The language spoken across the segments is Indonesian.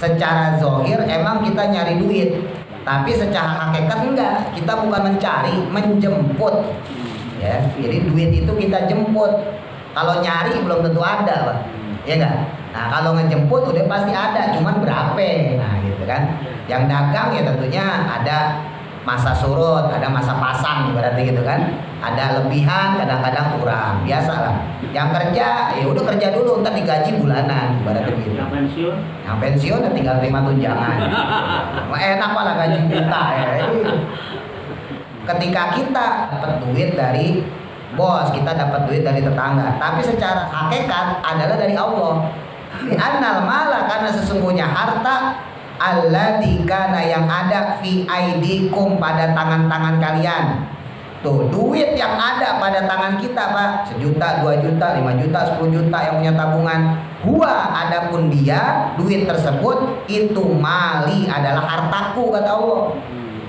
secara zahir emang kita nyari duit, tapi secara hakikat enggak. Kita bukan mencari, menjemput. Ya, jadi duit itu kita jemput. Kalau nyari belum tentu ada, Pak. Ya enggak? Nah, kalau ngejemput udah pasti ada, cuman berapa? Nah, gitu kan. Yang dagang ya tentunya ada masa surut, ada masa pasang berarti gitu kan. Ada lebihan, kadang-kadang kurang, biasalah. Yang kerja ya udah kerja dulu, ntar digaji bulanan berarti gitu. Yang pensiun ya tinggal terima tunjangan. Enak malah gaji kita ya. Ketika kita dapat duit dari bos, kita dapat duit dari tetangga, tapi secara hakikat adalah dari Allah. Annal mala, karena sesungguhnya harta alladzi kana yang ada fi aidikum, pada tangan-tangan kalian. Tuh, duit yang ada pada tangan kita, Pak. 1 juta, 2 juta, 5 juta, 10 juta yang punya tabungan. Huwa, adapun dia, duit tersebut itu mali, adalah hartaku, kata Allah.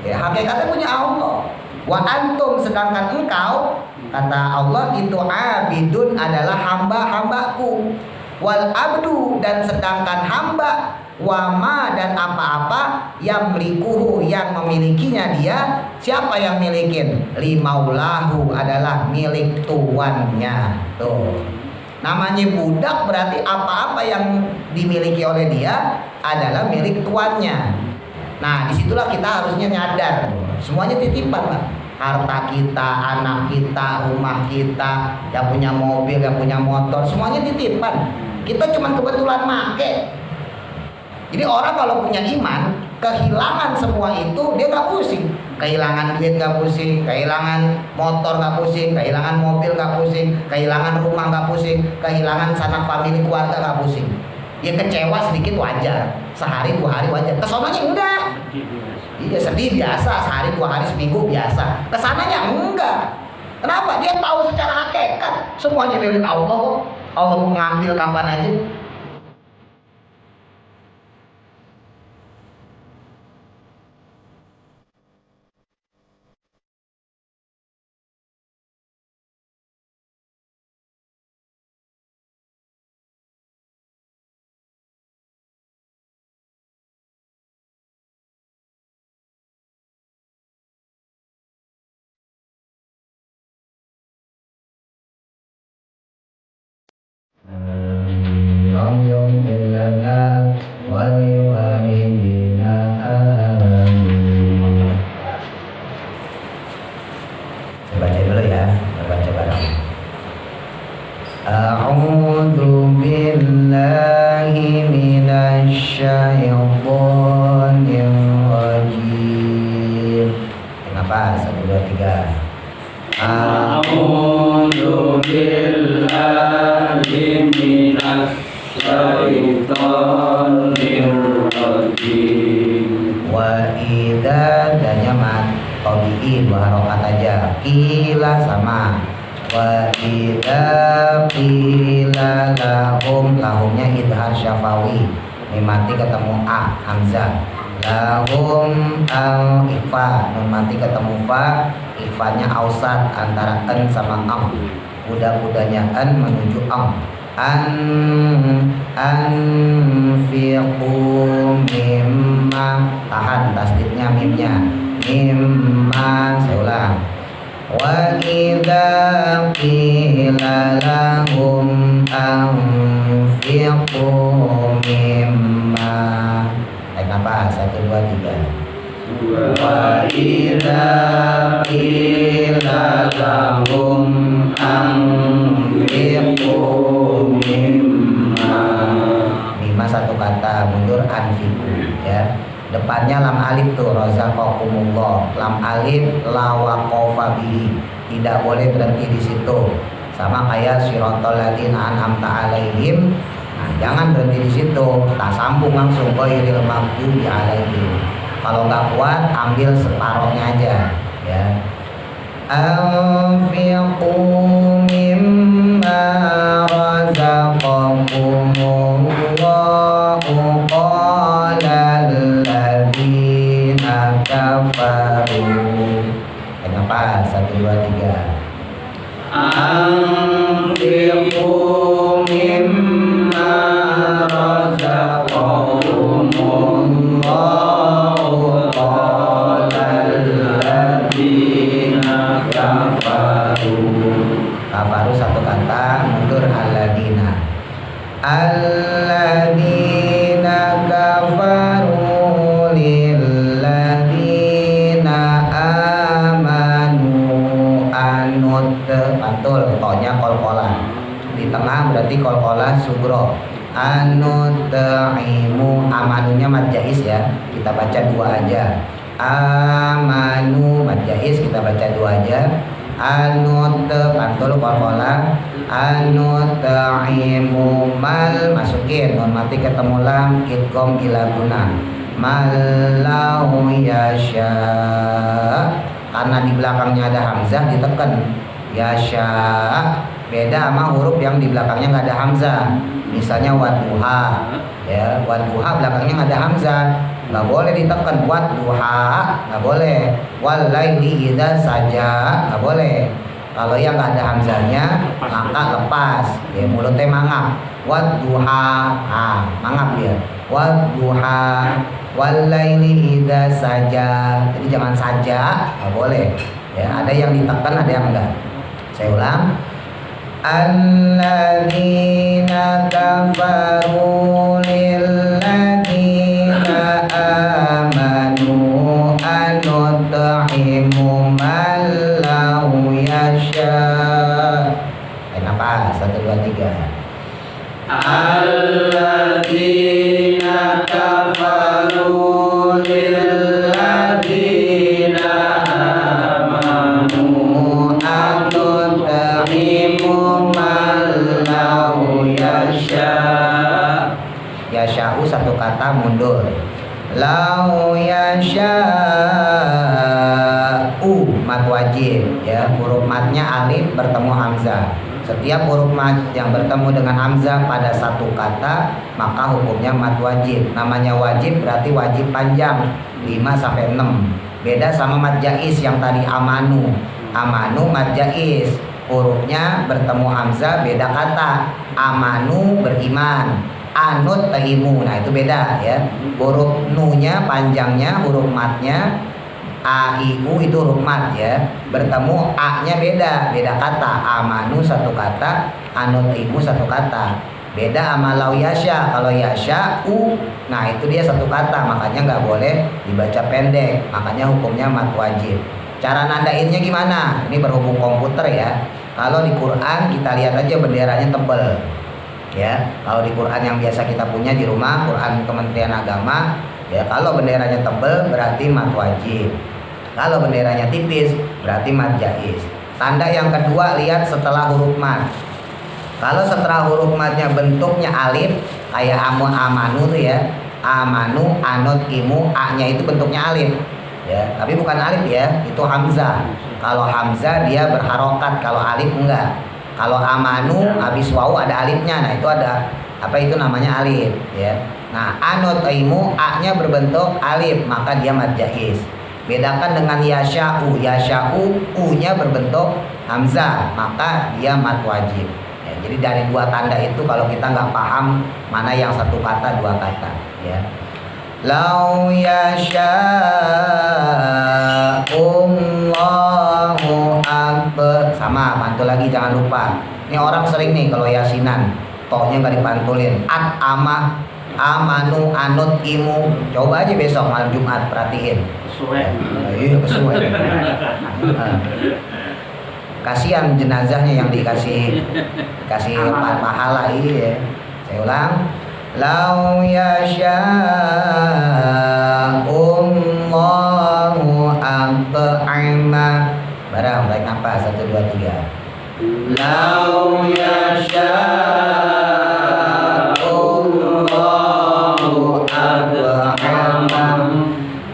Ya, hakikatnya punya Allah. Wa antum, sedangkan engkau, kata Allah, itu abidun, adalah hamba-hambaku. Wal abdu, dan sedangkan hamba, wama, dan apa-apa yang melikuhu, yang memilikinya dia. Siapa yang milikin? Limaulahu, adalah milik tuannya. Tuh, namanya budak berarti apa-apa yang dimiliki oleh dia adalah milik tuannya. Nah, disitulah kita harusnya nyadar, semuanya titipan, Pak. Harta kita, anak kita, rumah kita, yang punya mobil, yang punya motor, semuanya titipan. Kita cuma kebetulan make. Jadi orang kalau punya iman, kehilangan semua itu dia nggak pusing. Kehilangan duit nggak pusing, kehilangan motor nggak pusing, kehilangan mobil nggak pusing, kehilangan rumah nggak pusing, kehilangan sanak famili keluarga nggak pusing. Dia kecewa sedikit wajar, sehari 2 hari wajar. Kesononya enggak. Iya, sedih biasa, sehari 2 hari seminggu biasa. Kesananya enggak. Kenapa? Dia tahu secara hakikat semuanya milik Allah kok. Allah mau ngambil kapan aja. Saya baca dulu ya, kita baca bareng. A'udzu billahi minasy syaithanir rajim. Kenapa? 1, 2, 3. A'udzu billahi minasy syaitonir rajim. Wa idza, dan nyaman tabiin 2 harokat aja. Kila sama. Wa idza qila lahum, lahumnya idhar syafawi, mimati ketemu a hamzah. Lahum al ifa, nun mati ketemu fa, ifanya ausat antara en sama am. Budak-budaknya en menuju am. Anfiqu mimma, tahan tasdidnya mimnya, mimma, saya ulang. Wa idza qila lahum anfiqu mimma, naik nafas, 1, 2, 3. Wa idza qila lahum anfiqu mimma. Mimma 1 kata, mundur anfiqu ya. Depannya lam alif tuh, razaqakumullah. Lam alif la waqafa bihi, tidak boleh berhenti di situ. Sama kayak siratal ladzina an'amta alaihim. Nah, jangan berhenti di situ, tak sambung langsung ghairil maghdubi alaihim. Kalau nggak kuat, ambil separohnya aja ya. Anfiqu mimma razaqakumullahu qala alladzina kafaru. Kenapa? 1, 2, 3. Anfiqu mimma razaqakumullahu Allahu qalal ladina kafaru. Kafaru satu kata, mundur alladina. Alladina kafaru lilladina amanu anut. Pantul, tonya kol-kolan. Di tengah berarti kol-kolan sugro. Anut imu, amanunya mad jais ya. Kita baca dua aja. Amanu mad jais, kita baca dua aja. Anut pantul kol-kolan. Anut imu mal, masukin nun mati ketemu lam, idgham ila guna. Malau yasya, karena di belakangnya ada hamzah ditekan. Yasya beda sama huruf yang di belakangnya nggak ada hamzah. Misalnya wadduha, ya wadduha belakangnya nggak ada hamzah, nggak boleh ditekan. Wadduha nggak boleh. Walaili idza saja nggak boleh. Kalau yang nggak ada hamzahnya maka lepas, ya mulutnya mangap. Wadduha, mangap dia. Wadduha, walaili idza saja. Jadi jangan saja, nggak boleh. Ya ada yang ditekan, ada yang enggak. Saya ulang. Alladzina kafaru lilladina amanu anut'imu man lau yasha. Kenapa? 1, 2, 3. Alladzina kafaru lilladina amanu anut'imu man lau yasha. Yasha'u satu kata, mundur. Lau yasha'u mat wajib, ya huruf matnya alif bertemu hamzah. Setiap huruf mat yang bertemu dengan hamzah pada satu kata maka hukumnya mat wajib. Namanya wajib berarti wajib panjang 5 sampai 6. Beda sama mat jais yang tadi amanu. Amanu mat jais, hurufnya bertemu hamzah beda kata. Amanu beriman, anut tahimu. Nah itu beda ya. Huruf nunya panjangnya, huruf matnya a i u itu huruf mat ya. Bertemu a-nya beda kata. Amanu satu kata, anut tahimu satu kata. Beda sama lau yasya. Kalau yasya u, nah itu dia satu kata, makanya nggak boleh dibaca pendek. Makanya hukumnya mat wajib. Cara nandainnya gimana? Ini berhubung komputer ya. Kalau di Quran kita lihat aja benderanya tebel. Ya, kalau di Quran yang biasa kita punya di rumah, Quran Kementerian Agama, ya kalau benderanya tebel berarti mat wajib. Kalau benderanya tipis berarti mat jais. Tanda yang kedua, lihat setelah huruf mat. Kalau setelah huruf matnya bentuknya alif kayak amanu tuh ya. Amanu, anut, imu, a-nya itu bentuknya alif. Ya, tapi bukan alif ya, itu hamzah. Kalau hamzah dia berharokat, kalau alif enggak. Kalau amanu habis wawu ada alifnya, nah itu ada apa itu namanya alif ya. Nah anut imu a-nya berbentuk alif maka dia mad jais. Bedakan dengan yasha'u, yasha'u u-nya berbentuk hamzah maka dia mad wajib. Ya, jadi dari dua tanda itu kalau kita nggak paham mana yang satu kata dua kata ya. Lau yasha'ullahu akbar. Sama, pantul lagi jangan lupa. Ini orang sering nih kalau yasinan tohnya nggak dipantulin. At ama amanu anut imu. Coba aja besok malam Jumat perhatiin. Iya kesuai. Kasihan jenazahnya yang dikasih pahala. Iya. Saya ulang. Lau yasha'ullahu at'ama. Barang baik nafas 1, 2, 3. Lau yasha'ullahu at'ama.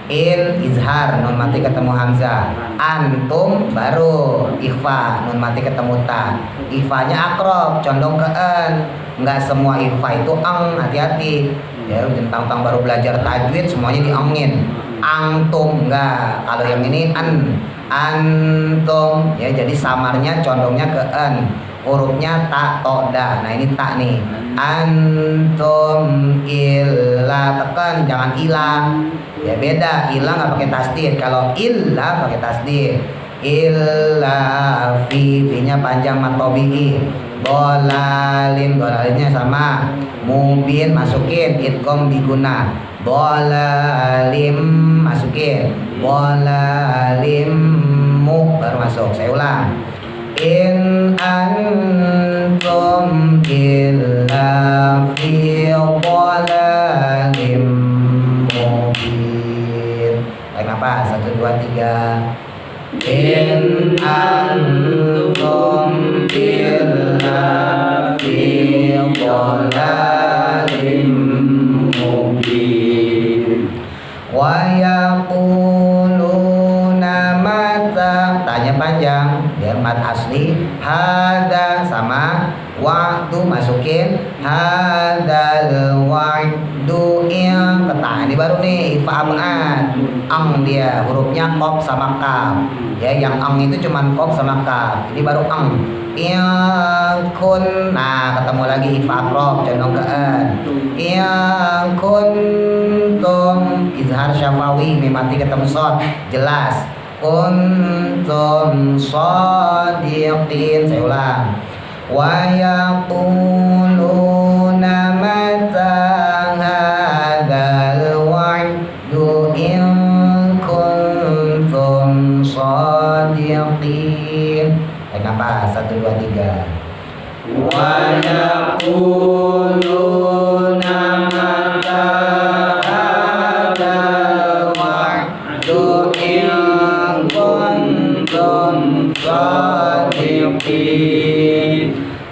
In izhar nun mati ketemu hamzah. Antum baru ikhfa nun mati ketemu ta. Ikhfanya akrob condong ke en. Enggak semua ikhfa itu ang, hati-hati ya. Tentang baru belajar tajwid semuanya diangin. Antum enggak, kalau yang ini an, antum ya. Jadi samarnya condongnya ke en. hurufnya ta to da. Nah ini ta nih. Antum illa, tekan jangan ilang. Ya beda, ilang nggak pakai tasdid. Kalau illa pakai tasdid. Illa fi-nya panjang matobi'i. Dolalimnya sama. Mubin masukin, idgham biguna. Dolalim masukin. Dolalim mu baru masuk. Saya ulang. In antum illa fi dolalim mubin. Baik apa? 1, 2, 3. In antum illa fi dolalim mubin. Wa yaquluna mata, tanya panjang ya, mat asli. Hada sama, waktu masukin. Hadal wa'du yang ketah. Ini baru nih ifa'ab'ad. Ang dia hurufnya qaf sama kaf ya, yang ang itu cuman qaf sama kaf. Ini baru ang. Yang kun, nah ketemu lagi ifa'aqrob condong ke an. Yang kuntum izhar syafawi, mimati ketemu shad jelas. Kuntum shadiqin. Saya ulang. Wa yaquluna mata hadzal wa'du in kuntum shadiqin. Kenapa? 1, 2, 3. Wa yaquluna mata hadzal wa'du in kuntum shadiqin.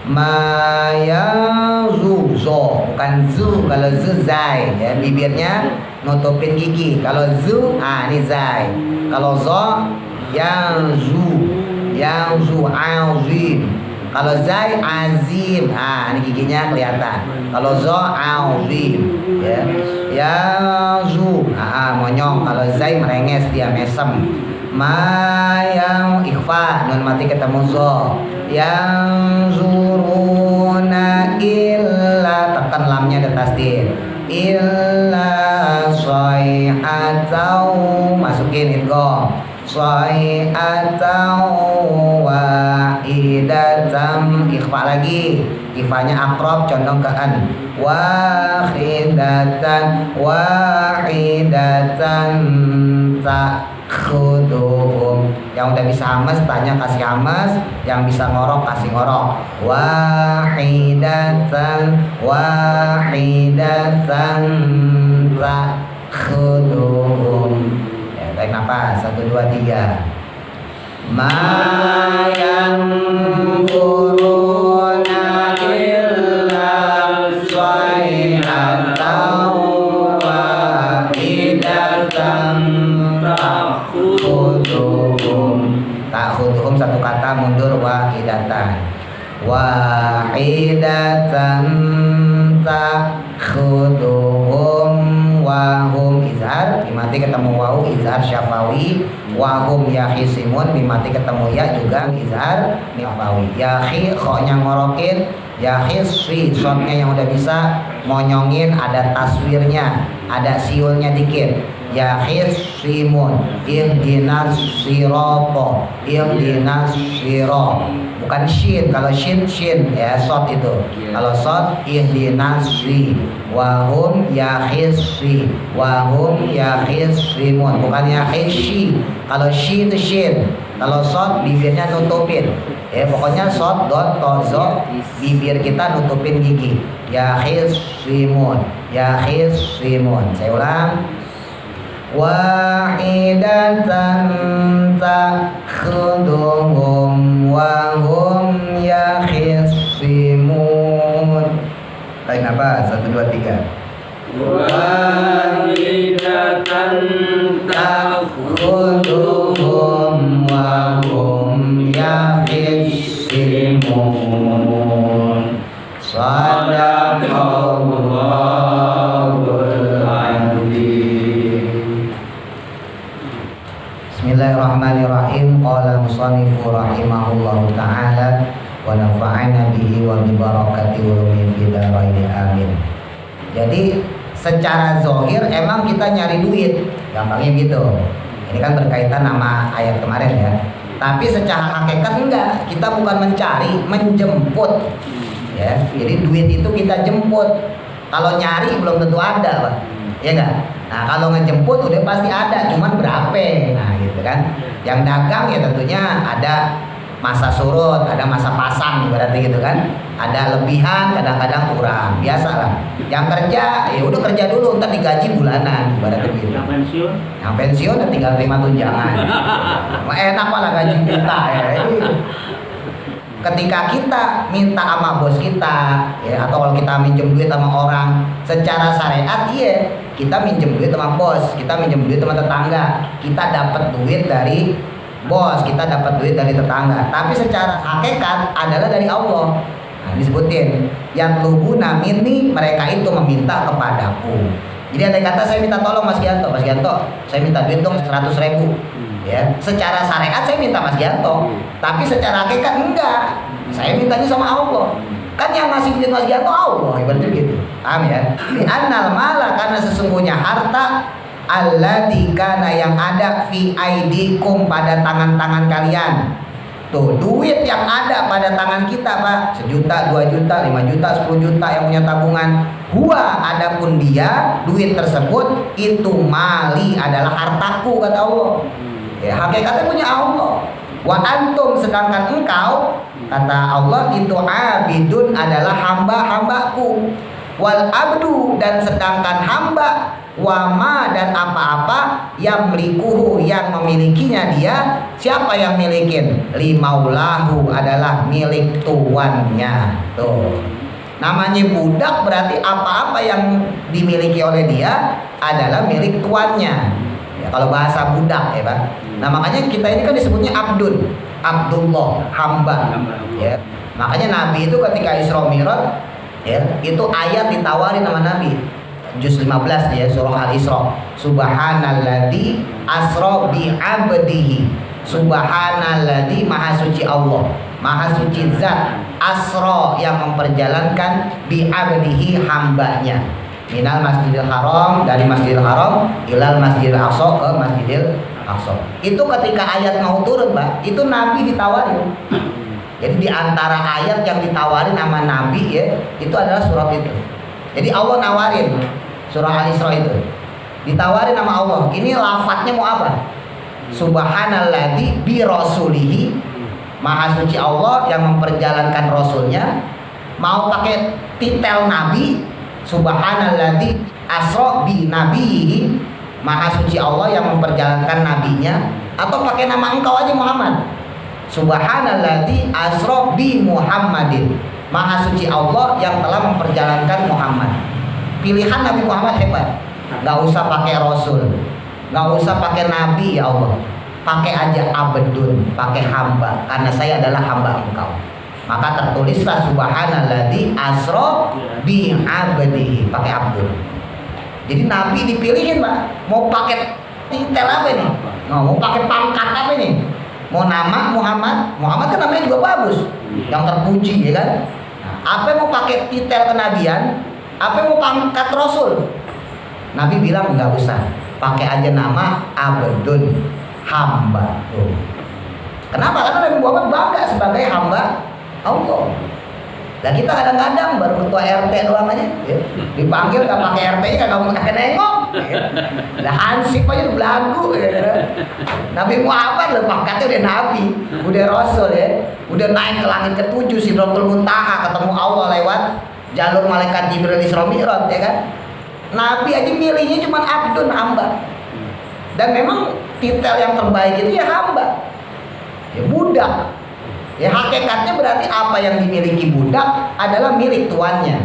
Ma yazuzo, bukan zu. Kalau zu zai ya, bibirnya nutupin gigi. Kalau zu, ini zai. Kalau zo, yang zu azim. Kalau zai azim, ini giginya kelihatan. Kalau zo azim ya. Yang zu, monyong. Kalau zai merenges, dia mesem. Ma yang ikhfa, nun mati ketemu zo. Yang zuruna illa, tekan lamnya ada tasdid. Illa sayhatau, masukin idgham. Sayhatau wahidatan, ikhfa lagi. Ikhfanya aqrab condong ke an. Wahidatan takhuduhum. Yang udah bisa hamas tanya kasih hamas, yang bisa ngorok kasih ngorok. Wahidatan takhuduhum. Ya, tarik nafas. 1, 2, 3. Ma yanfuruna illa sayhatan wahidatan takhuduhum, satu kata mundur. Wahidatan takhuduhum. Wahum izhar, mimati ketemu wawu izhar syafawi. Wahum yakhisimun, mimati ketemu ya juga izhar syafawi. Yakhi khoknya ngorokin. Yakhiswi, shotnya yang udah bisa monyongin, ada taswirnya, ada siulnya dikit. Yakhisimun, ihdinas sirata, ihdinas sirata. Bukan shin, kalau shin ya shot itu. Kalau shot ihdinas si. Wahum yakhisi, wahum yakhisimun, bukan yakhisi. Kalau shi itu shin, kalau shot bibirnya nutupin. Pokoknya shot dot tozo, bibir kita nutupin gigi. Yakhisimun, yakhisimun. Saya ulang. Wahidatan takhuduhum wahum yakhisimun. Baik apa? 1, 2, 3. Wahidatan takhuduhum wahum yakhisimun. Sadaqallahul azim. Bismillahirrahmanirrahim. Qala musannifu rahimahullahu ta'ala wa nafa'ana bihi wa bi barakati ulumi fid dharain amin. Jadi secara zahir emang kita nyari duit, gampangnya gitu. Ini kan berkaitan sama ayat kemarin ya. Tapi secara hakikat enggak, kita bukan mencari, menjemput. Ya, jadi duit itu kita jemput. Kalau nyari belum tentu ada, Pak. Ya enggak? Nah, kalau ngejemput udah pasti ada, cuman berapa? Nah, gitu kan. Yang dagang ya tentunya ada masa surut, ada masa pasang berarti gitu kan. Ada lebihan, kadang-kadang kurang. Biasalah. Yang kerja ya udah kerja dulu, ntar digaji bulanan berarti gitu. Yang pensiun ya tinggal terima tunjangan. Enak malah gaji kita ya. Ketika kita minta sama bos kita ya, atau kalau kita minjem duit sama orang secara syariat, iya kita minjem duit sama bos, kita minjem duit sama tetangga, kita dapat duit dari bos, kita dapat duit dari tetangga. Tapi secara hakikat adalah dari Allah. Nah, disebutin yang lubuna minni, mereka itu meminta kepadaku. Jadi ada kata saya minta tolong Mas Gianto, saya minta duit dong 100.000. Ya, secara syariat saya minta Mas Gianto, tapi secara hakikat enggak. Saya mintanya sama Allah. Kan yang ngasih duit Mas Gianto Allah, ibaratnya gitu. Paham ya? Di annal mala, karena sesungguhnya harta alladzi kana yang ada fi aidikum, pada tangan-tangan kalian. Tuh, duit yang ada pada tangan kita, Pak. 1 juta, 2 juta, 5 juta, 10 juta yang punya tabungan. Huwa, adapun dia, duit tersebut itu mali, adalah hartaku, kata Allah. Ya, hakikatnya punya Allah. Wa antum, sedangkan engkau, kata Allah, itu abidun, adalah hamba-hambaku. Wal abdu, dan sedangkan hamba, wama, dan apa-apa yang melikuhu, yang memilikinya dia. Siapa yang milikin? Limaulahu, adalah milik tuannya. Tuh, namanya budak berarti apa-apa yang dimiliki oleh dia adalah milik tuannya. Ya, kalau bahasa budak ya Pak. Nah makanya kita ini kan disebutnya abdun, Abdullah, hamba. Ya, makanya Nabi itu ketika Isra Mi'raj, ya, itu ayat ditawarin sama Nabi. Juz 15 ya, surah Al-Isra. Subhanalladzi asra bi 'abdihi. Subhanalladzi, maha suci Allah, maha suci zat, asra, yang memperjalankan, bi 'abdihi, hambanya. Minal Masjidil Haram, dari Masjidil Haram ilal Masjidil Aqsa, ke Masjidil Aqsa. Itu ketika ayat mau turun, Pak, itu Nabi ditawarin. Jadi di antara ayat yang ditawarin sama Nabi ya, itu adalah surat itu. Jadi Allah nawarin surah Al-Isra itu. Ditawarin sama Allah. Ini lafadznya mau apa? Subhanalladzi bi rasulihi, maha suci Allah yang memperjalankan rasulnya. Mau pakai titel Nabi, Subhanalladzi asra bi nabihi, maha suci Allah yang memperjalankan nabinya, atau pakai nama engkau aja Muhammad. Subhanalladzi asra bi Muhammadin, maha suci Allah yang telah memperjalankan Muhammad. Pilihan Nabi Muhammad hebat. Gak usah pakai rasul, gak usah pakai nabi, ya Allah, pakai aja abdun, pakai hamba, karena saya adalah hamba engkau. Maka tertulislah Subhanalladzi asra bi abdihi, pakai abdun. Jadi Nabi dipilihin, Pak. Mau pakai titel apa nih? Mau pakai pangkat apa nih? Mau nama Muhammad? Muhammad kan namanya juga bagus, yang terpuji, ya kan? Nah, apa mau pakai titel kenabian? Apa mau pangkat rasul? Nabi bilang nggak usah, pakai aja nama abdun, hamba. Tuh. Kenapa? Karena Nabi Muhammad bangga sebagai hamba Allah. Nah kita kadang-kadang baru ketua RT doang aja, ya. Dipanggil nggak pakai RT-nya, kagak pakai nengok. Ya. Nah Hansip aja udah belagu. Ya. Nabi Muhammad loh, pangkatnya udah Nabi, udah Rasul ya, udah naik ke langit ke-7, Sidratul Muntaha, ketemu Allah lewat jalur malaikat Jibril Isra Mi'raj, ya kan? Nabi aja milihnya cuma abdun, hamba. Dan memang titel yang terbaik itu ya hamba, ya budak. Ya hakikatnya berarti apa yang dimiliki budak adalah milik tuannya.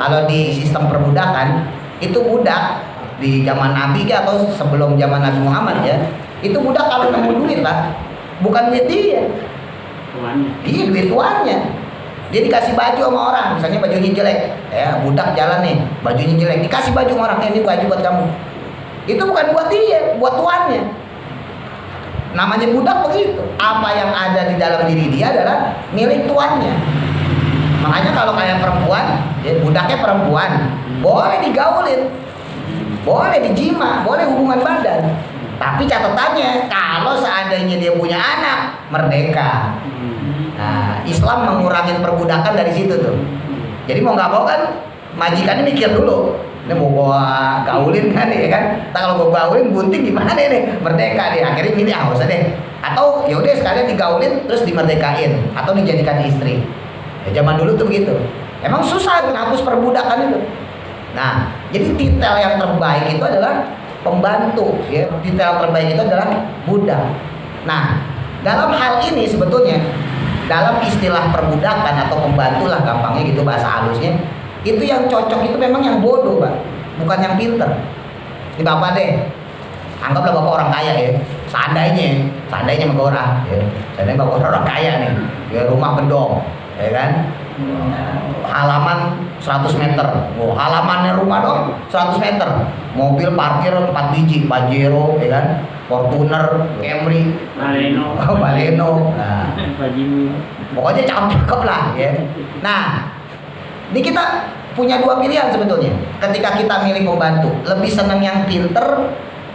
Kalau di sistem perbudakan, itu budak di zaman Nabi atau sebelum zaman Nabi Muhammad ya, itu budak kalau nemu duit lah, bukan duit dia, iya duit tuannya. Dia dikasih baju sama orang, misalnya bajunya jelek, ya budak jalan nih, bajunya jelek, dikasih baju sama orang, ini baju buat kamu. Itu bukan buat dia, buat tuannya. Namanya budak begitu. Apa yang ada di dalam diri dia adalah milik tuannya. Makanya kalau kayak perempuan, ya, budaknya perempuan, boleh digaulin, boleh dijima, boleh hubungan badan. Tapi catatannya kalau seandainya dia punya anak, merdeka. Nah, Islam mengurangi perbudakan dari situ tuh. Jadi mau nggak mau kan majikannya mikir dulu. Ini mau gua gaulin kan ya kan? Tak kalau gua gaulin bunting gimana nih? Merdeka deh. Akhirnya milih ah usah deh. Atau ya udah sekalian digaulin terus dimerdekain atau dijadikan istri. Ya, zaman dulu tuh begitu. Emang susah menghapus perbudakan itu. Nah, jadi titel yang terbaik itu adalah pembantu. Ya, titel terbaik itu adalah budak. Nah, dalam hal ini sebetulnya dalam istilah perbudakan atau pembantu lah gampangnya gitu bahasa halusnya. Itu yang cocok itu memang yang bodoh, Pak, bukan yang pinter. Ini Bapak deh, anggaplah Bapak orang kaya ya. Seandainya sama orang, ya. Seandainya Bapak orang kaya nih, ya rumah gedong, ya kan, halaman 100 meter, halamannya rumah dong 100 meter, mobil parkir 4 biji, Pajero, ya kan, Fortuner, Camry, Baleno, nah, pokoknya cakep lah, ya. Nah, ini kita punya dua pilihan sebetulnya. Ketika kita milih pembantu, lebih senang yang pinter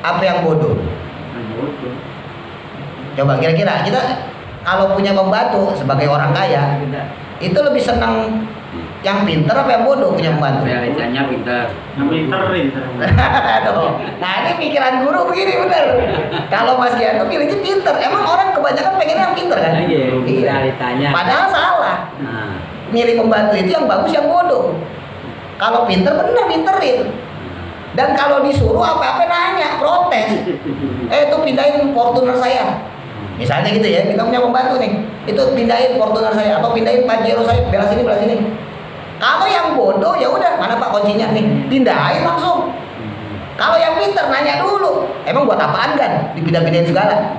apa yang bodoh? Coba kira-kira kita kalau punya pembantu sebagai orang kaya, itu lebih senang yang pinter apa yang bodoh punya pembantu? Realitanya pinter. Nah ini pikiran guru begini bener. Kalau Mas Gianto pilihnya pinter. Emang orang kebanyakan pengennya yang pinter kan? Iya. Realitanya. Padahal salah. Milih pembantu itu yang bagus yang bodoh. Kalau pinter bener pinterin. Dan kalau disuruh apa-apa nanya, protes. Itu pindahin Fortuner saya. Misalnya gitu ya, kita punya pembantu nih. Itu pindahin Fortuner saya atau pindahin Pajero saya, belah sini. Kalau yang bodoh ya udah, mana Pak kuncinya nih? Pindahin langsung. Kalau yang pinter nanya dulu. Emang buat apaan kan? Dipindah-pindahin segala.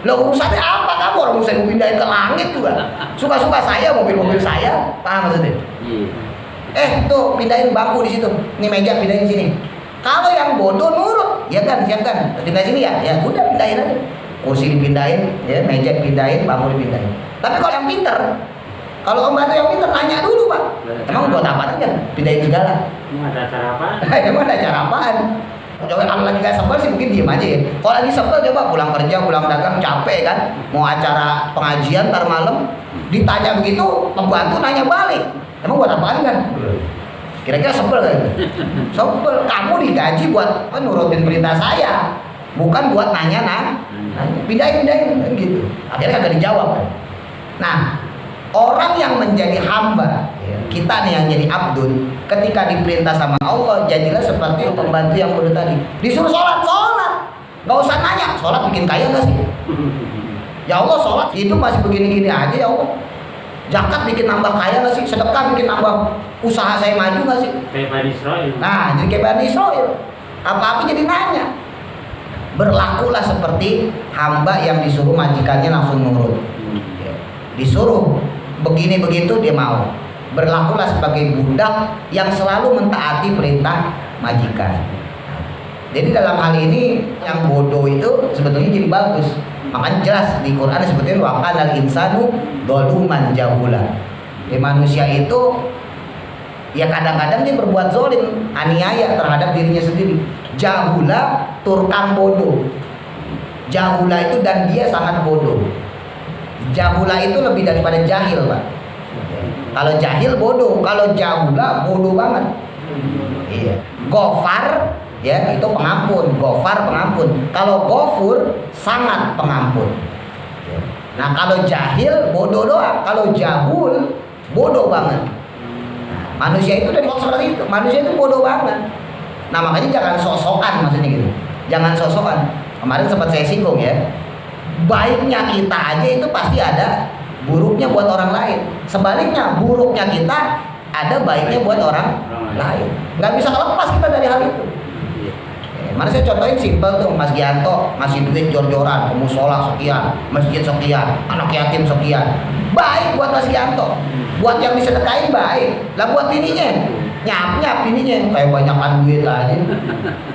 Loh urusannya apa kamu? Orang urusan pindahin ke langit juga. Suka-suka saya, mobil-mobil saya. Paham maksudnya? Tuh pindahin bangku di situ. Ini meja pindahin sini. Kalau yang bodoh nurut, ya kan, siapkan. Pindah sini ya. Ya udah pindahin aja. Kursi dipindahin, ya, meja dipindahin, bangku dipindahin. Tapi kalau yang pinter, kalau pembantu yang pinter nanya dulu, Pak. Emang buat apa kan? Pindahin segala. Emang ada cara apaan? Emang ada cara apaan? Coba kalau lagi gak sebel sih mungkin diem aja ya. Kalau lagi sebel coba pulang kerja, pulang dagang capek kan, mau acara pengajian ntar malam, ditanya begitu, pembantu nanya balik. Emang buat apaan kan? Kira-kira sebel kan? Sebel. Kamu digaji buat nurutin perintah saya, bukan buat nanya. Pindahin kan gitu. Akhirnya kagak dijawab kan. Nah, orang yang menjadi hamba, kita nih yang jadi abdun, ketika diperintah sama Allah, jadilah seperti pembantu yang bodoh tadi. Disuruh sholat, nggak usah nanya, sholat bikin kaya nggak sih? Ya Allah, sholat itu masih begini-gini aja ya Allah. Zakat bikin nambah kaya nggak sih? Sedekah bikin nambah usaha saya maju nggak sih? Kayak Bani Israel. Nah, jadi kayak Bani Israel. Apa-apa jadi nanya. Berlakulah seperti hamba yang disuruh majikannya langsung nurut. Disuruh begini begitu dia mau. Berlakulah sebagai budak yang selalu mentaati perintah majikan. Jadi dalam hal ini yang bodoh itu sebetulnya jadi bagus. Makanya jelas di Quran sebetulnya wa qanal insanu dzaluman jahula. Manusia itu ya kadang-kadang dia berbuat zalim, aniaya terhadap dirinya sendiri. Jahula turkan bodoh. Jahula itu dan dia sangat bodoh. Jahula itu lebih daripada jahil, Pak. Kalau jahil bodoh, kalau jahula bodoh banget. Iya. Gofar ya itu pengampun, gofar pengampun. Kalau gofur sangat pengampun. Nah kalau jahil bodoh doang, kalau jahul bodoh banget. Nah, manusia itu dari seperti itu, manusia itu bodoh banget. Nah makanya jangan sok-sokan maksudnya gitu. Jangan sok-sokan. Kemarin sempat saya singgung ya. Baiknya kita aja itu pasti ada buruknya buat orang lain. Sebaliknya buruknya kita ada baiknya buat orang lain. Nggak bisa lepas kita dari hal itu. Mana saya contohin simpel tuh, Mas Gianto ngasih duit jor-joran, musola sekian, masjid sekian, anak yatim sekian. Baik buat Mas Gianto. Buat yang disedekain baik. Lah buat bininya nyap ininya kayak banyakan duit aja.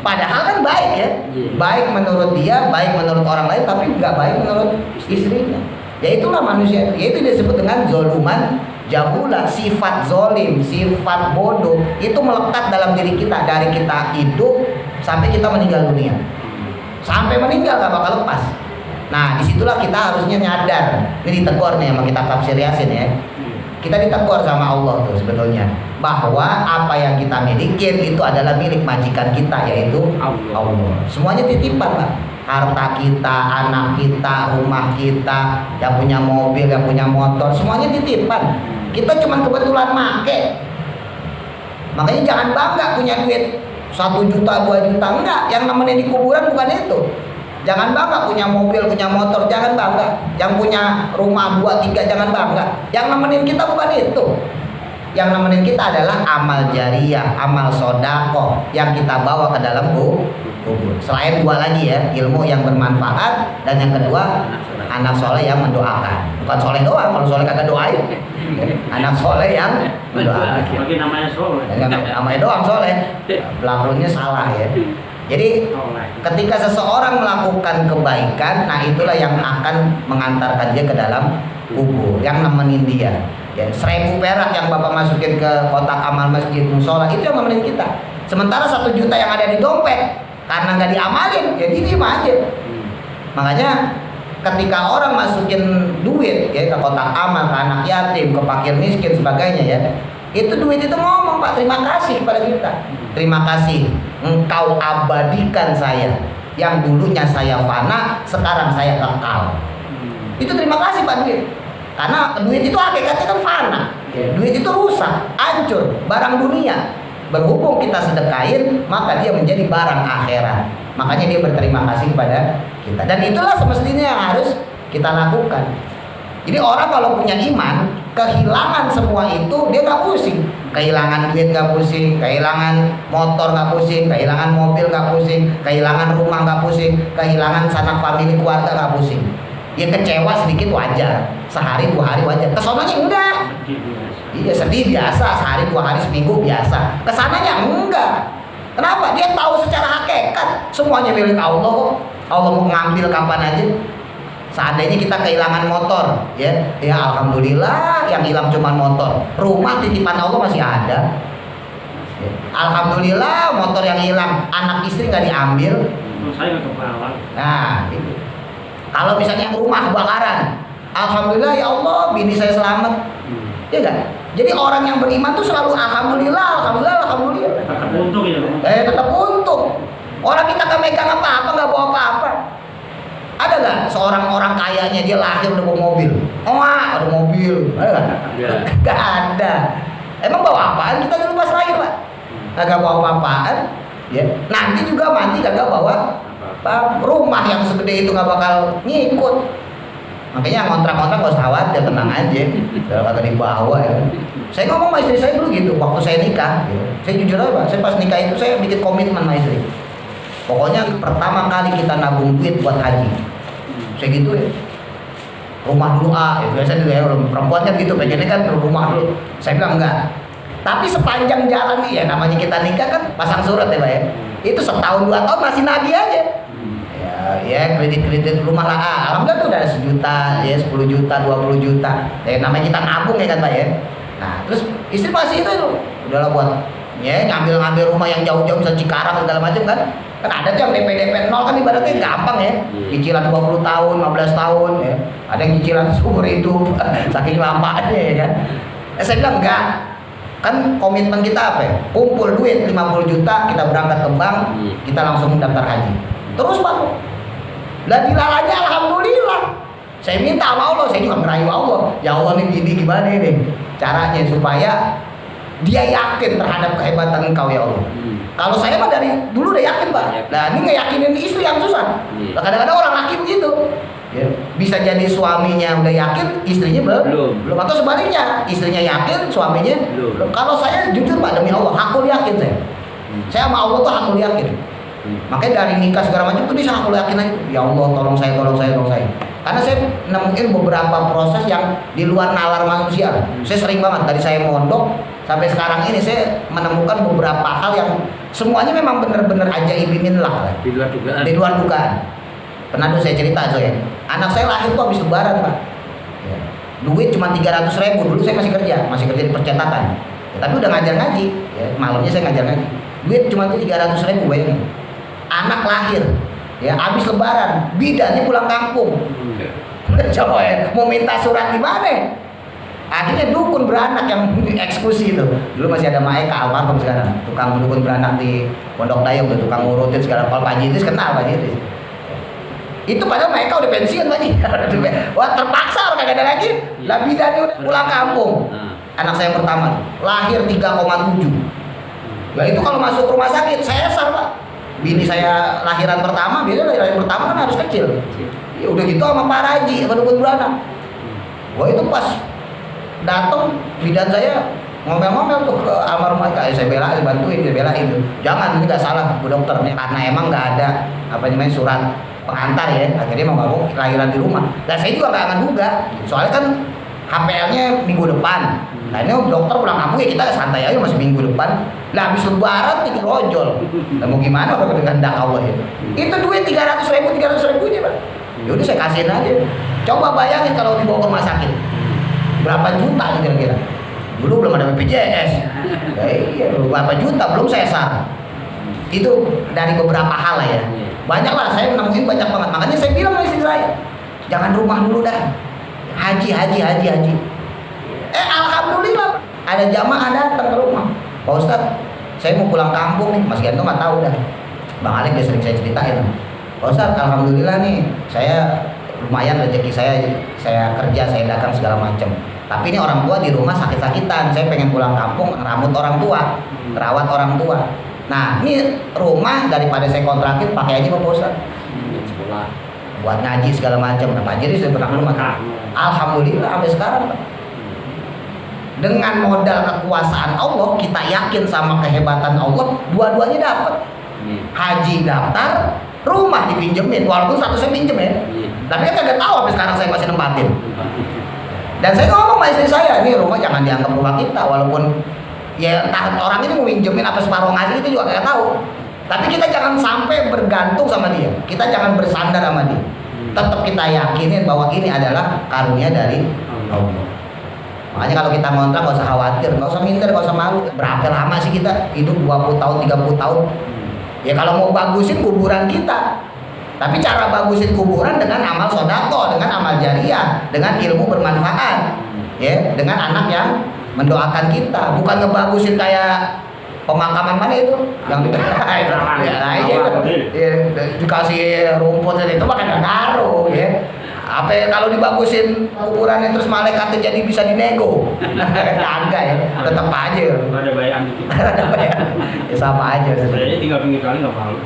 Padahal kan baik ya, baik menurut dia, baik menurut orang lain, tapi nggak baik menurut istrinya. Ya itulah manusia, yaitu disebut dengan zoluman jahula. Sifat zolim, sifat bodoh itu melekat dalam diri kita dari kita hidup sampai kita meninggal dunia. Sampai meninggal gak bakal lepas. Nah disitulah kita harusnya nyadar. Ini ditegur nih sama kitab tafsir Yasin ya. Kita ditegur sama Allah tuh sebetulnya bahwa apa yang kita miliki itu adalah milik majikan kita, yaitu Allah. Semuanya titipan lah. Harta kita, anak kita, rumah kita, yang punya mobil, yang punya motor, semuanya titipan. Kita cuma kebetulan make. Makanya jangan bangga punya duit 1 juta, 2 juta, enggak. Yang nemenin di kuburan bukan itu. Jangan bangga punya mobil, punya motor, jangan bangga. Yang punya rumah 2, 3, jangan bangga. Yang nemenin kita bukan itu. Yang nemenin kita adalah amal jariah, amal sodako yang kita bawa ke dalam kubur. Selain 2 lagi ya, ilmu yang bermanfaat, dan yang kedua anak soleh yang mendoakan. Bukan soleh doang, kalau soleh kagak doain. Anak soleh yang mendoakan. Bagi namanya soleh. Namanya doang soleh. Pelakunya salah ya. Jadi ketika seseorang melakukan kebaikan, nah itulah yang akan mengantarkan dia ke dalam kubur, yang nemenin dia. Ya, 1.000 perak yang Bapak masukin ke kotak amal masjid musola itu yang nemenin kita. Sementara 1 juta yang ada di dompet karena nggak diamalin, ya diem aja. Makanya ketika orang masukin duit ya ke kotak amal, ke anak yatim, ke fakir miskin sebagainya ya, itu duit itu ngomong, Pak, terima kasih kepada kita. Terima kasih, engkau abadikan saya. Yang dulunya saya fana, sekarang saya kekal. Itu terima kasih Pak duit. Karena duit itu hakikatnya kan fana. Duit itu rusak, hancur, barang dunia. Berhubung kita sedekahin, maka dia menjadi barang akhirat. Makanya dia berterima kasih kepada kita. Dan itulah semestinya yang harus kita lakukan. Jadi orang kalau punya iman, kehilangan semua itu dia nggak pusing. Kehilangan duit nggak pusing, kehilangan motor nggak pusing, kehilangan mobil nggak pusing, kehilangan rumah nggak pusing, kehilangan sanak famili keluarga nggak pusing. Ya kecewa sedikit wajar, sehari 2 hari wajar. Kesonanya enggak. Iya sedih biasa, sehari 2 hari seminggu biasa. Kesananya enggak. Kenapa? Dia tahu secara hakikat semuanya milik Allah. Allah mau ngambil kapan aja. Seandainya kita kehilangan motor, ya alhamdulillah yang hilang cuma motor. Rumah titipan Allah masih ada. Ya, alhamdulillah motor yang hilang, anak istri nggak diambil. Saya nggak kebawa. Nah, itu. Kalau misalnya rumah kebakaran, alhamdulillah ya Allah, bini saya selamat. Ya enggak? Jadi orang yang beriman tuh selalu alhamdulillah, alhamdulillah, alhamdulillah. Tetap untung ya. Tetap untung. Orang kita gak megang apa-apa, nggak bawa apa-apa. Ada nggak seorang orang kayanya dia lahir udah bawa mobil? Oh, ada mobil. Ada nggak? Gak ada. Emang bawa apaan kita dulu pas lahir, Pak? Kagak bawa apa-apaan. Ya. Nanti juga mati kagak bawa rumah yang segede itu nggak bakal ngikut. Makanya kontrak-kontrak gak usah khawatir, tenang aja. Kalau kagak dibawa ya. Saya ngomong sama istri saya dulu gitu, waktu saya nikah. Ya. Saya jujur aja, Pak. Saya pas nikah itu saya bikin komitmen sama istri. Pokoknya pertama kali kita nabung duit buat haji. Saya gitu ya. Rumah dulu ya biasa juga ya, perempuan kan gitu, pengennya kan rumah dulu. Saya bilang enggak. Tapi sepanjang jalan nih ya, namanya kita nikah kan pasang surat ya Pak ya. Itu setahun 2 tahun masih nagih aja. Ya kredit rumah lah. Alhamdulillah tuh udah 1 juta, ya 10 juta, 20 juta. Ya namanya kita nabung ya kan Pak ya. Nah terus istri masih itu udahlah buat ya ngambil rumah yang jauh-jauh bisa Cikarang segala macam kan. Kan ada tuh yang DP 0 kan ibaratnya gampang ya. Cicilan 20 tahun, 15 tahun ya. Ada yang cicilan seumur itu saking lamanya ya kan. Saya bilang enggak. Kan komitmen kita apa ya? Kumpul duit 50 juta, kita berangkat ke bank, kita langsung daftar haji. Terus Pak. Lah dilalanya alhamdulillah. Saya minta sama Allah, saya juga merayu Allah. Ya Allah nih gini gimana nih caranya supaya dia yakin terhadap kehebatan Engkau ya Allah. Kalau saya mah dari dulu udah yakin Pak. Nah ini ngeyakinin istri yang susah. Nah, kadang-kadang orang laki begitu. Ya, bisa jadi suaminya udah yakin, istrinya belum. Atau sebaliknya, istrinya yakin, suaminya belum. Kalau saya jujur Pak demi Allah, hakul yakin saya. Saya sama Allah tuh hakul yakin. Makanya dari nikah segala macam tuh bisa hakul yakin aja. Ya Allah tolong saya. Karena saya nemuin beberapa proses yang di luar nalar manusia. Saya sering banget dari saya mondok Sampai sekarang ini saya menemukan beberapa hal yang semuanya memang benar-benar ajaibiminlah. Di luar dugaan. Di luar dugaan. Pernah tuh saya cerita tuh ya. Anak saya lahir tuh habis lebaran, Pak. Ya. Duit cuma 300.000. Dulu saya masih kerja di percetakan. Ya, tapi udah ngajar ngaji. Ya, malamnya saya ngajar ngaji. Duit cuma 300.000, bayangin. Anak lahir, ya habis lebaran, bidannya pulang kampung. Coba ya, mau minta surat di mana? Akhirnya dukun beranak yang eksekusi itu. Dulu masih ada Mae Eka almarhum sekarang, tukang dukun beranak di Pondok Dayung, tukang ngurutin segala. Kalau Pak Jidris kenal Pak Jidris. Itu padahal mereka udah pensiun tadi. Wah terpaksa orang kagak ada lagi. Lah bidannya udah pulang kampung. Anak saya yang pertama lahir 3,7. Nah itu kalau masuk rumah sakit sesar, Pak. Bini saya lahiran pertama, biasanya lahiran pertama kan harus kecil. Ya udah gitu sama Pak Raji, sama dukun beranak. Wah itu pas datang bidan saya ngomel-ngomel tuh ke almarhum Eka, saya belain, bantuin, saya belain tuh. Jangan, ini nggak salah Bu Dokter nih, karena emang nggak ada surat pengantar ya, akhirnya mau ngomong lahiran di rumah. Dan saya juga nggak ngeduga, soalnya kan HPL-nya minggu depan. Nah ini dokter pulang kampung ya kita santai aja masih minggu depan. Lah habis lebaran tinggi rojol. Nah mau gimana kalau kehendak Allah ya? Itu duit 300.000 nya Pak. Yaudah saya kasihin aja. Coba bayangin kalau dibawa ke rumah sakit. Berapa juta nih kira-kira? Dulu belum ada BPJS. Ya, iya, berapa juta belum sesar. Itu dari beberapa hal lah ya. Banyak lah saya menemukan banyak banget. Makanya saya bilang sama istri saya, jangan rumah dulu dah. Haji. Alhamdulillah ada jamaah datang ke rumah. Pak Ustadz, saya mau pulang kampung nih. Mas Gento nggak tahu dah. Bang Alek dia sering saya ceritain. Pak Ustadz, alhamdulillah nih, saya lumayan rezeki saya kerja, saya dagang segala macam. Tapi ini orang tua di rumah sakit-sakitan. Saya pengen pulang kampung, ngerawat orang tua, merawat orang tua. Nah, ini rumah daripada saya kontrakin pakai aja Pak Ustadz. Buat ngaji segala macam. Nah, Pak Jiri sudah pernah rumah. Alhamdulillah sampai sekarang, Pak. Dengan modal kekuasaan Allah, kita yakin sama kehebatan Allah, dua-duanya dapat. Haji daftar, rumah dipinjemin, walaupun statusnya pinjem ya. Tapi kan kagak tahu sampai sekarang saya masih nempatin. Dan saya ngomong sama istri saya, ini rumah jangan dianggap rumah kita, walaupun ya entah orang ini mau pinjemin apa separuh ngasih itu juga kagak tahu. Tapi kita jangan sampai bergantung sama dia. Kita jangan bersandar sama dia. Tetap kita yakinin bahwa ini adalah karunia dari Allah. Makanya kalau kita ngontrak gak usah khawatir, gak usah minder, gak usah malu. Berapa lama sih kita hidup 20 tahun, 30 tahun? Ya kalau mau bagusin kuburan kita. Tapi cara bagusin kuburan dengan amal sodako, dengan amal jariah, dengan ilmu bermanfaat, ya, dengan anak yang mendoakan kita. Bukan ngebagusin kayak pemakaman mana itu yang dikasih rumput itu makan ngaruh ya. Apa kalau dibagusin kuburannya terus malaikatnya jadi bisa dinego? Kagak ya, tetap aja. Ada bayan gitu. Ya sama aja. Saya tinggal pinggir kali nggak malu.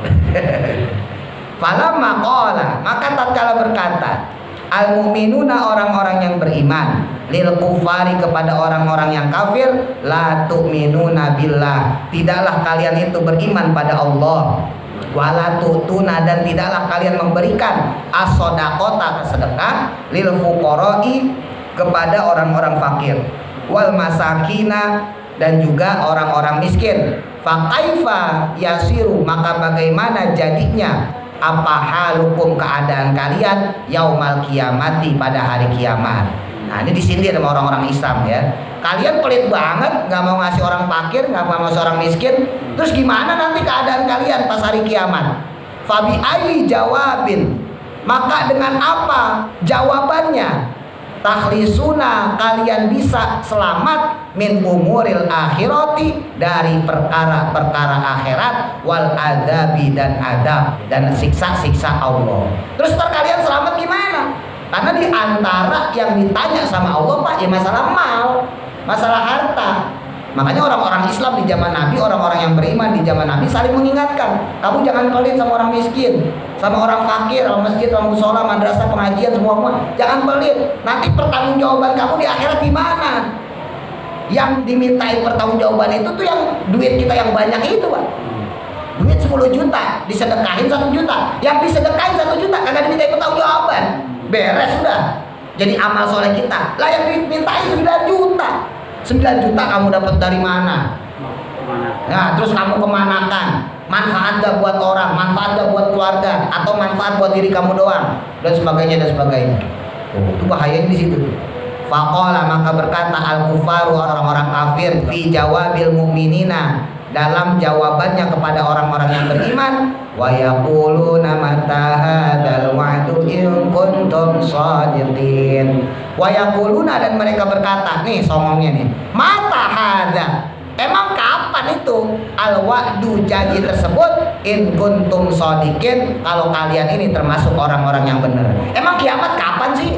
Falamma qala, maka tatkala berkata al mu'minuna orang-orang yang beriman lil kufari kepada orang-orang yang kafir la tu'minuna billah, tidaklah kalian itu beriman pada Allah, wala tu'tuna dan tidaklah kalian memberikan as-shadaqata sedekah lil fuqara'i kepada orang-orang fakir wal masakina dan juga orang-orang miskin. Fa kaifa yasiru, maka bagaimana jadinya apa halukum keadaan kalian yaumal kiamati pada hari kiamat. Nah ini disindir sama orang-orang Islam ya. Kalian pelit banget, nggak mau ngasih orang fakir, nggak mau ngasih orang miskin. Terus gimana nanti keadaan kalian pas hari kiamat? Fabi ayi jawabin, maka dengan apa jawabannya? Takhlisuna, kalian bisa selamat min umuril akhirati, dari perkara-perkara akhirat, wal adabi dan adab dan siksa-siksa Allah. Terus kalian selamat gimana? Karena di antara yang ditanya sama Allah Pak ya masalah mal, masalah harta. Makanya orang-orang Islam di zaman Nabi, orang-orang yang beriman di zaman Nabi saling mengingatkan, kamu jangan pelit sama orang miskin, sama orang fakir, orang masjid, orang musola, madrasah, pengajian, semua jangan pelit. Nanti pertanggungjawaban kamu di akhirat gimana? Yang dimintai pertanggungjawaban itu tuh yang duit kita yang banyak itu Pak. Duit 10 juta disedekahin 1 juta, yang disedekahin 1 juta kagak dimintai pertanggungjawaban, beres sudah. Jadi amal soleh kita lah yang dimintai 9 juta. 9 juta kamu dapat dari mana? Mau kemana? Nah, terus kamu kemanakan? Manfaat gak buat orang, manfaat gak buat keluarga, atau manfaat buat diri kamu doang, dan sebagainya dan sebagainya. Itu bahayanya di situ. Faqala, maka berkata al-kufaru, orang-orang kafir, fi jawabil mu'minina, dalam jawabannya kepada orang-orang yang beriman, wa yaquluna mata hadzal wa'du in kuntum shadiqin. Wa yaquluna, dan mereka berkata, nih songongnya nih, mata hadza, emang kapan itu al-wa'du, janji tersebut, in kuntum shadiqin, kalau kalian ini termasuk orang-orang yang benar. Emang kiamat kapan sih?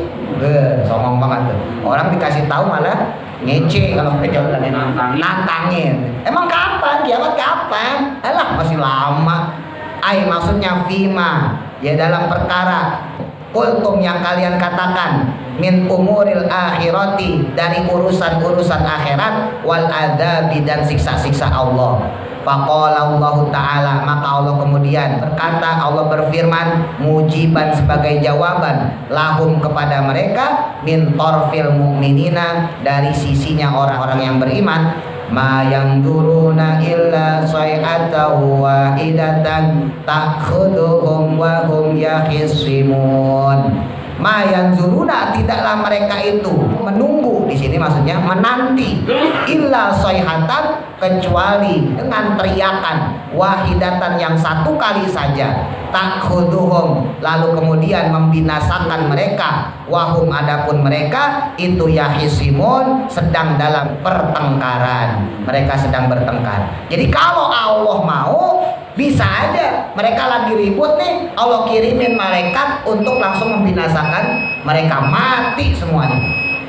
Songong banget tuh. Orang dikasih tahu malah ngece kalau mereka bilangin nantangin. Emang kapan? Kiamat kapan? Alah, masih lama. Maksudnya fima, ya dalam perkara kultum yang kalian katakan, min umuril akhirati, dari urusan-urusan akhirat, wal adabi, dan siksa-siksa Allah. Faqala Allah Ta'ala, maka Allah kemudian berkata, Allah berfirman mujiban, sebagai jawaban lahum, kepada mereka, min torfil mu'minina, dari sisinya orang-orang yang beriman, ma yanzuruna illa say'atan wahidatan ta'khuduhum wa hum yakhisimun. Ma yanzuruna, tidaklah mereka itu menunggu, di sini maksudnya menanti, illa sayhatan, kecuali dengan teriakan, wahidatan, yang satu kali saja, takhuduhum, lalu kemudian membinasakan mereka, wahum, adapun mereka itu yahisimun, sedang dalam pertengkaran, mereka sedang bertengkar. Jadi kalau Allah mau, bisa aja mereka lagi ribut nih, Allah kirimin malaikat untuk langsung membinasakan mereka, mati semuanya.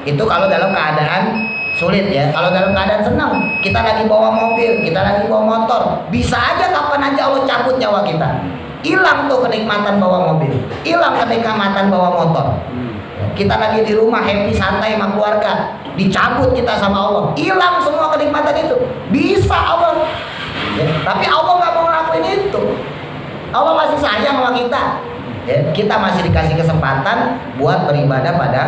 Itu kalau dalam keadaan sulit ya. Kalau dalam keadaan senang, kita lagi bawa mobil, kita lagi bawa motor, bisa aja kapan aja Allah cabut nyawa kita. Hilang tuh kenikmatan bawa mobil, hilang kenikmatan bawa motor. Kita lagi di rumah happy santai sama keluarga, dicabut kita sama Allah, hilang semua kenikmatan itu. Bisa Allah. Ya, tapi Allah nggak mau ngelakuin itu. Allah masih sayang sama kita. Ya, kita masih dikasih kesempatan buat beribadah pada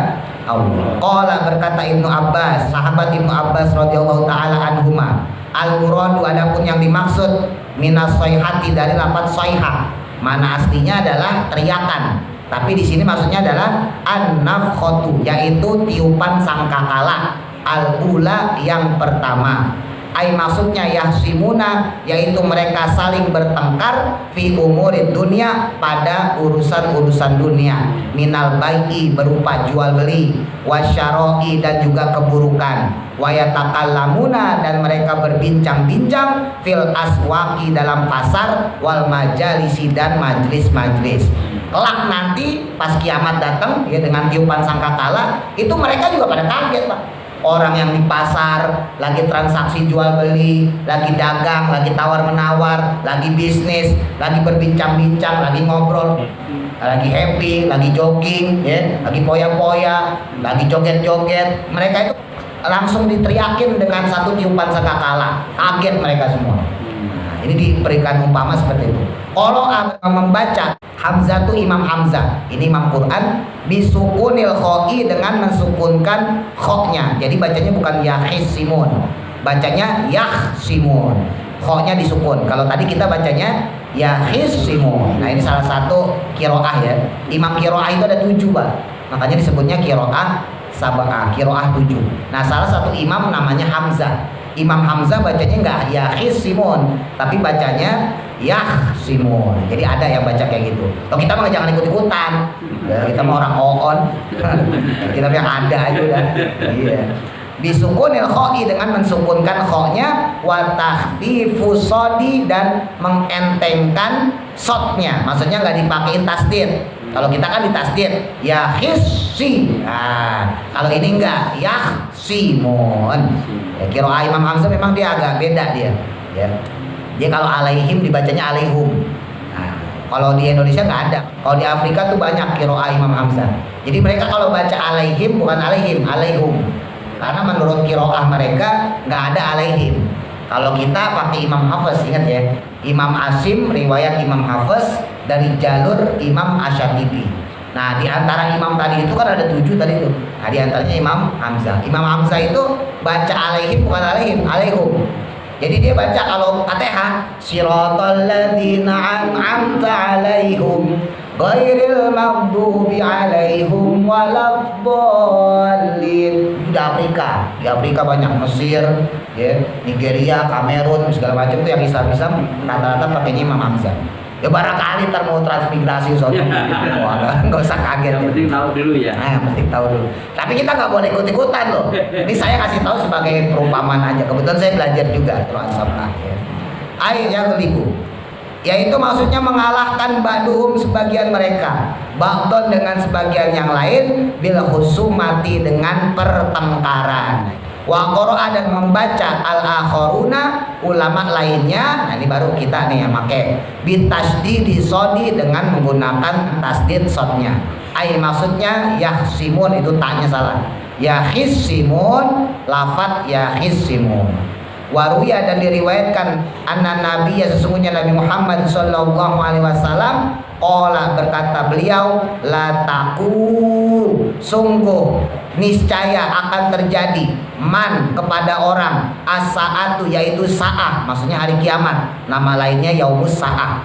Allah. Qala, berkata Ibnu Abbas, sahabat Ibnu Abbas radhiyallahu taala anhuma, al-muradu, adapun yang dimaksud minas sayhati, dari lafaz sayhah, mana aslinya adalah teriakan, tapi di sini maksudnya adalah an-nafkhatu, yaitu tiupan sangkakala, al-ula, yang pertama. Maksudnya yahsimuna, yaitu mereka saling bertengkar, fi umurid dunia, pada urusan-urusan dunia, minal bai'i, berupa jual beli, wasyaroi, dan juga keburukan, wayatakallamuna, dan mereka berbincang-bincang, fil aswaki, dalam pasar, wal majalisi, dan majlis-majlis. Kelak nanti pas kiamat datang ya, dengan tiupan sangkakala, itu mereka juga pada kaget, Pak. Orang yang di pasar lagi transaksi jual beli, lagi dagang, lagi tawar menawar, lagi bisnis, lagi berbincang-bincang, lagi ngobrol, lagi happy, lagi jogging, ya, lagi poya-poya, lagi joget-joget. Mereka itu langsung diteriakin dengan satu tiupan sangkakala. Kaget mereka semua. Ini diberikan umpama seperti itu. Kalau membaca Hamzah itu Imam Hamzah, ini Imam Quran, bisukunil kho'i, dengan mensukunkan khoknya. Jadi bacanya bukan yahisimun, bacanya yahsimun, khoknya disukun. Kalau tadi kita bacanya yahisimun. Nah ini salah satu kiroah ya. Imam kiroah itu ada 7, Pak. Makanya disebutnya kiroah sab'ah, kiroah 7. Nah salah satu imam namanya Hamzah. Imam Hamzah bacanya enggak yahisimun, tapi bacanya yahsimun. Jadi ada yang baca kayak gitu. Kalau kita mah jangan ikut-ikutan. Ya, kita mah orang oon. Kita yang ada aja udah. Iya. Bisukunil kho'i, dengan mensukunkan khoknya, wa takhfifu sodi, dan mengentengkan sodnya. Maksudnya nggak dipakein tasdid. Kalau kita kan ditasdid yahisi. Nah, kalau ini enggak yahsimun. Ya, qiraah Imam Hamzah memang dia agak beda dia. Ya. Dia kalau alaihim dibacanya alaihum. Nah, kalau di Indonesia nggak ada. Kalau di Afrika tuh banyak qiraah Imam Hamzah. Jadi mereka kalau baca alaihim bukan alaihim, alaihum. Karena menurut qiraah mereka nggak ada alaihim. Kalau kita pakai Imam Hafiz, ingat ya, Imam Asim riwayat Imam Hafiz dari jalur Imam Asyatibi. Nah, di antara imam tadi itu kan ada 7 tadi itu. Nah, di antaranya Imam Hamzah. Imam Hamzah itu baca alaihim bukan alaihim, alaihum. Jadi dia baca kalau Fatihah, siratal ladzina an'amta alaihim ghairil maghdubi alaihim waladdallin. Di Afrika. Di Afrika banyak, Mesir, ya, Nigeria, Kamerun, segala macam itu yang Islam-Islam rata-rata pakainya Imam Hamzah. Ya barangkali ntar mau transmigrasi soalnya nggak usah kaget. Yang penting tahu dulu ya. Nah, yang penting tahu dulu. Tapi kita nggak boleh ikut-ikutan loh. Ini saya kasih tahu sebagai perumpamaan aja. Kebetulan saya belajar juga terus ya. Ayat yang kelima, yaitu maksudnya mengalahkan ba'duhum sebagian mereka, ba'don dengan sebagian yang lain, bil khusumati dengan pertengkaran. Wa qara'a dan membaca al-akharuna ulama lainnya. Nah ini baru kita nih yang pakai bitasdidi sodi dengan menggunakan tasdid sodnya. Ai maksudnya yahsimun, itu taknya salah. Yahsimun, lafat yahsimun. Waruya dan diriwayatkan anna nabiyya sesungguhnya Nabi Muhammad sallallahu alaihi wasallam qala berkata beliau la taku sungguh niscaya akan terjadi man kepada orang as-saatu yaitu sa'ah, maksudnya hari kiamat, nama lainnya yaumus sa'ah.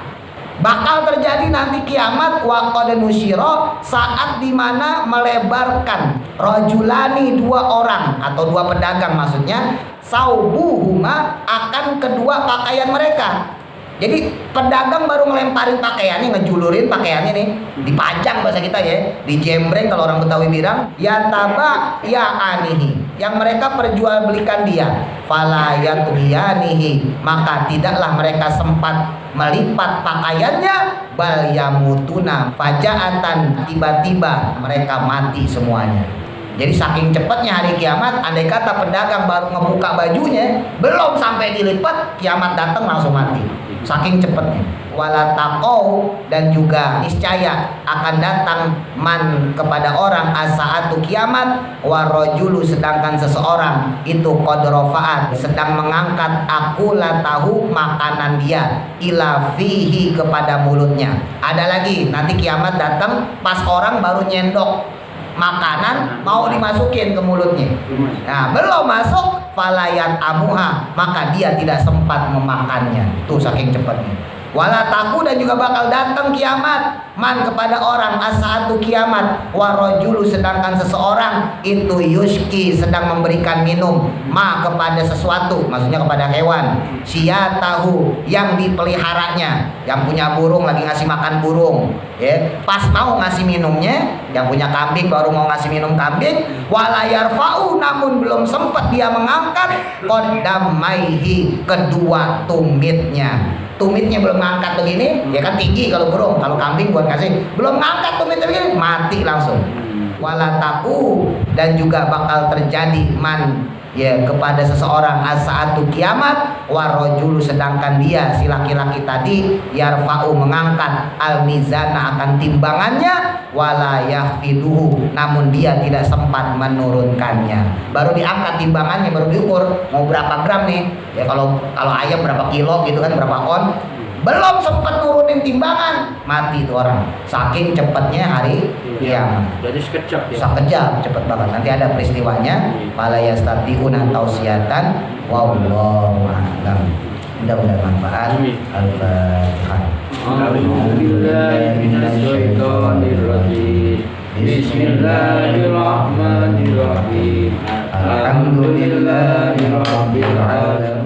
Bakal terjadi nanti kiamat waqad nusyira, saat dimana melebarkan rajulani 2 orang atau 2 pedagang, maksudnya saubuhuma akan kedua pakaian mereka. Jadi pedagang baru ngelemparin pakaiannya, ngejulurin pakaiannya nih, dipajang bahasa kita ya, dijembreng kalau orang Betawi bilang, ya taba ya anihi, yang mereka perjualbelikan dia, fala yatbiyanihi, maka tidaklah mereka sempat melipat pakaiannya, bal yamutuna fajaatan, tiba-tiba mereka mati semuanya. Jadi saking cepatnya hari kiamat, andai kata pedagang baru ngebuka bajunya, belum sampai dilipat, kiamat datang langsung mati. Saking cepatnya. Wala taqau, dan juga niscaya akan datang man kepada orang as-saatu kiamat, warajulu sedangkan seseorang itu qad rafa'at sedang mengangkat akulatahu makanan dia ila fihi kepada mulutnya. Ada lagi nanti kiamat datang pas orang baru nyendok makanan mau dimasukin ke mulutnya. Nah, belum masuk falayat amuha, maka dia tidak sempat memakannya. Tuh saking cepatnya. Wala taku, dan juga bakal datang kiamat man kepada orang as-saatu kiamat, warajulu sedangkan seseorang itu yushki sedang memberikan minum ma kepada sesuatu, maksudnya kepada hewan, siyatahu yang dipeliharanya, yang punya burung lagi ngasih makan burung ya, pas mau ngasih minumnya, yang punya kambing baru mau ngasih minum kambing, wala yarfa'u, namun belum sempat dia mengangkat qaddamaihi, kedua tumitnya. Tumitnya belum ngangkat begini, ya kan tinggi kalau burung, kalau kambing buat kasih, belum ngangkat tumitnya begini, mati langsung. Wala taku, dan juga bakal terjadi man ya kepada seseorang as-saatu kiamat, warajulu sedangkan dia si laki-laki tadi yarfa'u mengangkat al-mizana akan timbangannya, wala yahfiduhu, namun dia tidak sempat menurunkannya. Baru diangkat timbangannya, baru diukur mau berapa gram nih ya, kalau ayam berapa kilo gitu kan, berapa on, belum sempat nurunin timbangan, mati tuh orang. Saking cepatnya hari kiamat. Jadi sekejap ya. Sekejap, cepet banget. Nanti ada peristiwanya. Fala yastati'una tausiyatan wallahu a'lam. Mudah-mudahan manfaat. Al-Fatihah. Bismillahirrahmanirrahim. Alhamdulillahirabbil alamin.